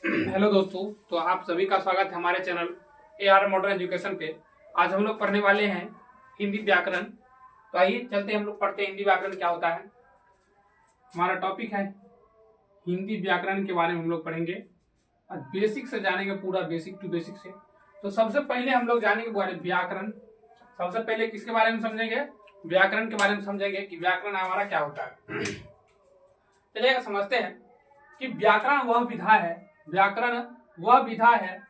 Hello दोस्तों, तो आप सभी का स्वागत है हमारे चैनल AR मॉडर्न एजुकेशन पे। आज हम लोग पढ़ने वाले हैं हिंदी व्याकरण। तो आइए चलते हैं, हम लोग पढ़ते हैं हिंदी व्याकरण क्या होता है। हमारा टॉपिक है हिंदी व्याकरण के बारे में हम लोग पढ़ेंगे और बेसिक से जानेंगे, पूरा बेसिक टू बेसिक से। तो सबसे पहले हम लोग जानेंगे व्याकरण। सबसे पहले किसके बारे में समझेंगे? व्याकरण के बारे में समझेंगे कि व्याकरण हमारा क्या होता है। चलिए समझते हैं कि व्याकरण वह विधा है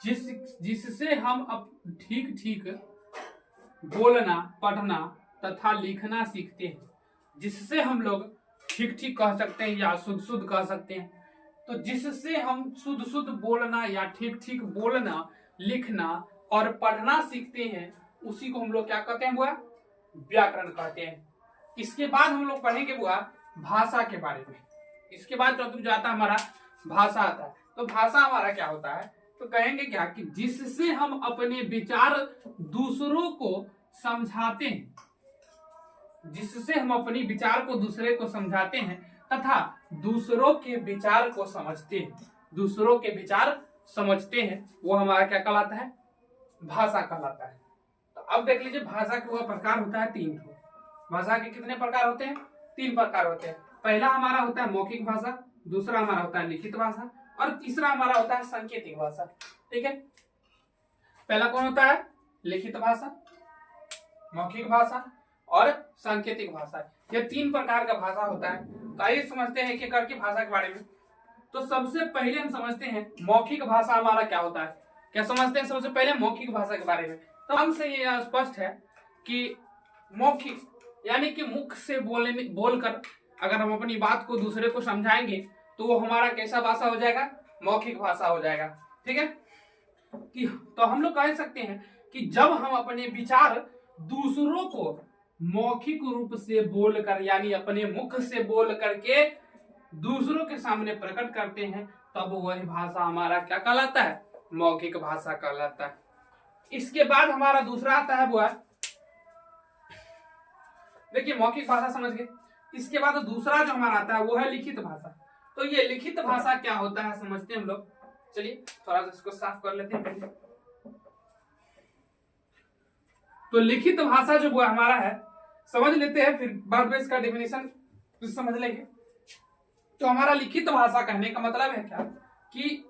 जिससे हम अब ठीक ठीक बोलना, पढ़ना तथा लिखना सीखते हैं। जिससे हम लोग ठीक ठीक कह सकते हैं या शुद्ध शुद्ध कह सकते हैं। तो जिससे हम शुद्ध शुद्ध बोलना या ठीक ठीक बोलना, लिखना और पढ़ना सीखते हैं, उसी को हम लोग क्या कहते हैं? बुआ व्याकरण कहते हैं। इसके बाद हम लोग पढ़ेंगे बुआ भाषा के बारे में। इसके बाद टॉपिक जो आता है हमारा भाषा आता है। तो भाषा हमारा क्या होता है? तो कहेंगे क्या कि जिससे हम अपने विचार दूसरों को समझाते हैं, जिससे हम अपनी विचार को दूसरे को समझाते हैं तथा दूसरों के विचार को समझते हैं, दूसरों के विचार समझते हैं, वो हमारा क्या कहलाता है? भाषा कहलाता है। तो अब देख लीजिए, भाषा का वह प्रकार होता है 3 ठो। भाषा के कितने प्रकार होते हैं? 3 प्रकार होते हैं। पहला हमारा होता है मौखिक भाषा, दूसरा हमारा होता है लिखित भाषा और तीसरा हमारा होता है सांकेतिक भाषा। ठीक है, पहला कौन होता है? लिखित भाषा, मौखिक भाषा और सांकेतिक भाषा। ये 3 प्रकार का भाषा होता है। तो आइए समझते हैं एक एक करके भाषा के बारे में। तो सबसे पहले हम समझते हैं मौखिक भाषा हमारा क्या होता है। क्या समझते हैं सबसे पहले मौखिक भाषा के बारे में? तो हमसे ये स्पष्ट है कि मौखिक यानी कि मुख से बोलकर अगर हम अपनी बात को दूसरे को समझाएंगे तो वो हमारा कैसा भाषा हो जाएगा? मौखिक भाषा हो जाएगा। ठीक है, कि तो हम लोग कह सकते हैं कि जब हम अपने विचार दूसरों को मौखिक रूप से बोलकर यानी अपने मुख से बोल करके दूसरों के सामने प्रकट करते हैं, तब वही भाषा हमारा क्या कहलाता है? मौखिक भाषा कहलाता है। इसके बाद हमारा दूसरा आता है बुआ, देखिए मौखिक भाषा समझ गए। इसके बाद दूसरा जो हमारा आता है वो है लिखित भाषा। तो ये लिखित भाषा क्या होता है समझते हैं हम लोग। चलिए थोड़ा सा इसको साफ कर लेते हैं पहले। तो लिखित भाषा जो वो हमारा है समझ लेते हैं, फिर बाद में इसका डेफिनेशन समझ लेंगे। तो हमारा लिखित भाषा कहने का मतलब है क्या कि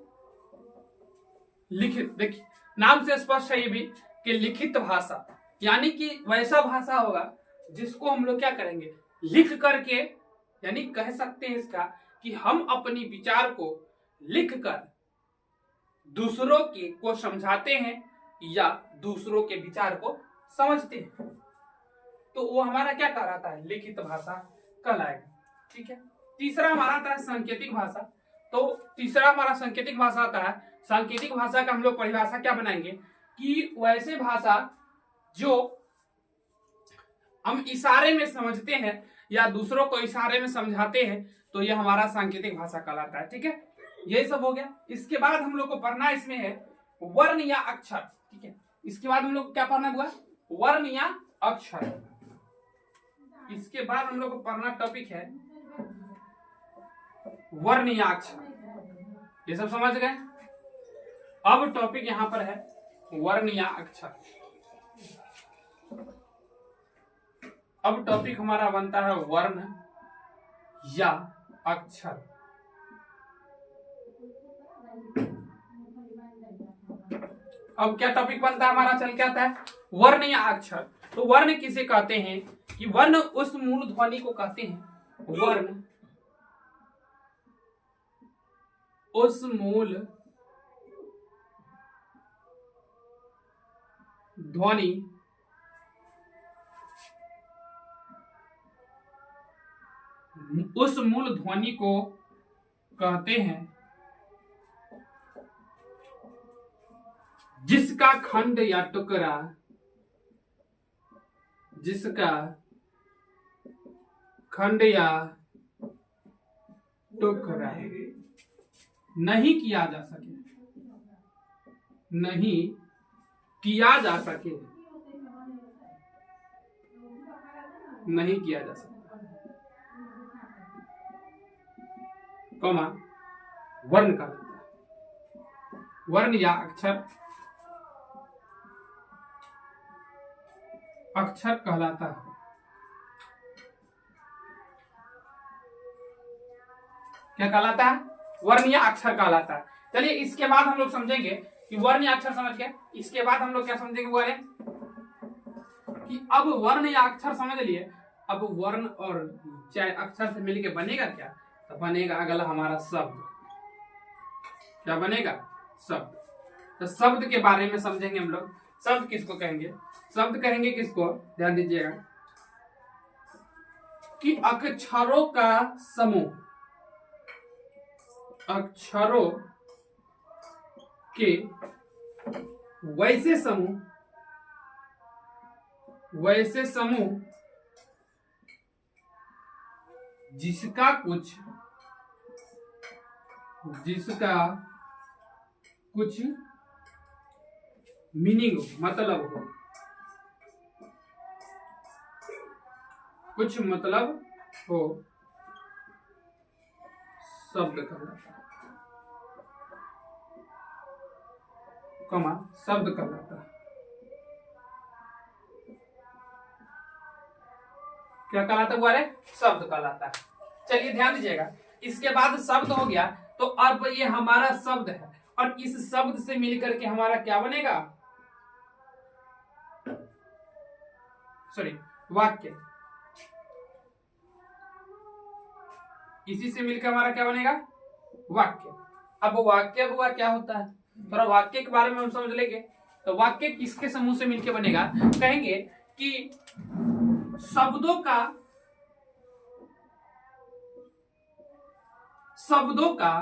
लिखित, देखिए नाम से स्पष्ट है ये भी कि लिखित भाषा यानी कि वैसा भाषा होगा जिसको हम लोग क्या करेंगे? लिख करके, यानी कह सकते हैं इसका कि हम अपनी विचार को लिख कर दूसरों के को समझाते हैं या दूसरों के विचार को समझते हैं, तो वो हमारा क्या कहलाता है? लिखित भाषा कहलाएगा। ठीक है, तीसरा हमारा आता है सांकेतिक भाषा। तो तीसरा हमारा सांकेतिक भाषा आता है। सांकेतिक भाषा का हम लोग परिभाषा क्या बनाएंगे कि वैसे भाषा जो हम इशारे में समझते हैं या दूसरों को इशारे में समझाते हैं, तो ये हमारा सांकेतिक भाषा कहलाता है। ठीक है, यही सब हो गया। इसके बाद हम लोग को पढ़ना इसमें है वर्ण या अक्षर। ठीक है, इसके बाद हम लोग को क्या पढ़ना हुआ? वर्ण या अक्षर। इसके बाद हम लोग को पढ़ना टॉपिक है वर्ण या अक्षर। ये सब समझ गए। अब टॉपिक यहां पर है वर्ण या अक्षर। अब टॉपिक हमारा बनता है वर्ण या अक्षर। अब क्या टॉपिक बनता है हमारा? चल के आता है वर्ण या अक्षर। तो वर्ण किसे कहते हैं कि वर्ण उस मूल ध्वनि को कहते हैं, वर्ण उस मूल ध्वनि उस मूल ध्वनि को कहते हैं जिसका खंड या टुकड़ा, जिसका खंड या टुकड़ा नहीं किया जा सके, नहीं किया जा सके, नहीं किया जा सकता, कॉमा वर्ण का वर्ण या अक्षर अक्षर कहलाता है। क्या कहलाता है? वर्ण या अक्षर कहलाता है। चलिए इसके बाद हम लोग समझेंगे कि वर्ण या अक्षर समझ के इसके बाद हम लोग क्या समझेंगे वो है कि अब वर्ण या अक्षर समझ लिए, अब वर्ण और चाहे अक्षर से मिलके बनेगा क्या? तो बनेगा अगला हमारा शब्द। क्या बनेगा? शब्द। तो शब्द के बारे में समझेंगे हम लोग। शब्द किसको कहेंगे? शब्द कहेंगे किसको? ध्यान दीजिएगा कि अक्षरों का समूह, अक्षरों के वैसे समूह जिसका कुछ मीनिंग हो, मतलब हो, कुछ मतलब हो, शब्द कहलाता है। कमा शब्द कहलाता है। क्या कहलाता है? शब्द कहलाता है। चलिए ध्यान दीजिएगा, इसके बाद शब्द हो गया तो अब ये हमारा शब्द है और इस शब्द से मिलकर के हमारा क्या बनेगा? सॉरी, वाक्य। इसी से मिलकर हमारा क्या बनेगा? वाक्य। अब वाक्य हुआ क्या होता है, थोड़ा वाक्य के बारे में हम समझ लेंगे। तो वाक्य किसके समूह से मिलकर बनेगा? कहेंगे कि शब्दों का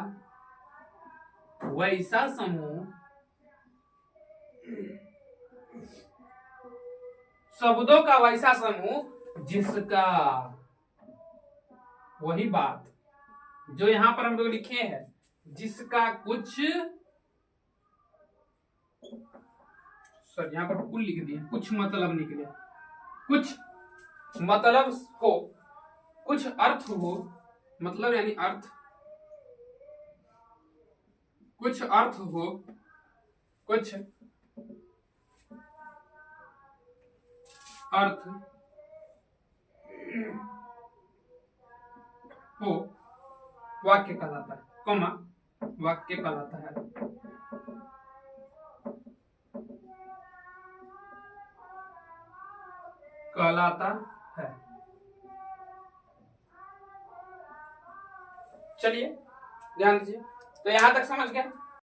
वैसा समूह, शब्दों का वैसा समूह जिसका, वही बात जो यहां पर हम लोग लिखे हैं, जिसका कुछ, सर यहां पर कुल लिख दिए, कुछ मतलब निकले, कुछ मतलब हो, कुछ अर्थ हो, मतलब यानी अर्थ, कुछ अर्थ हो, कुछ अर्थ हो, वाक्य कहलाता है। कॉमा वाक्य कहलाता है। कहलाता है। चलिए ध्यान दीजिए, तो यहां तक समझ गए।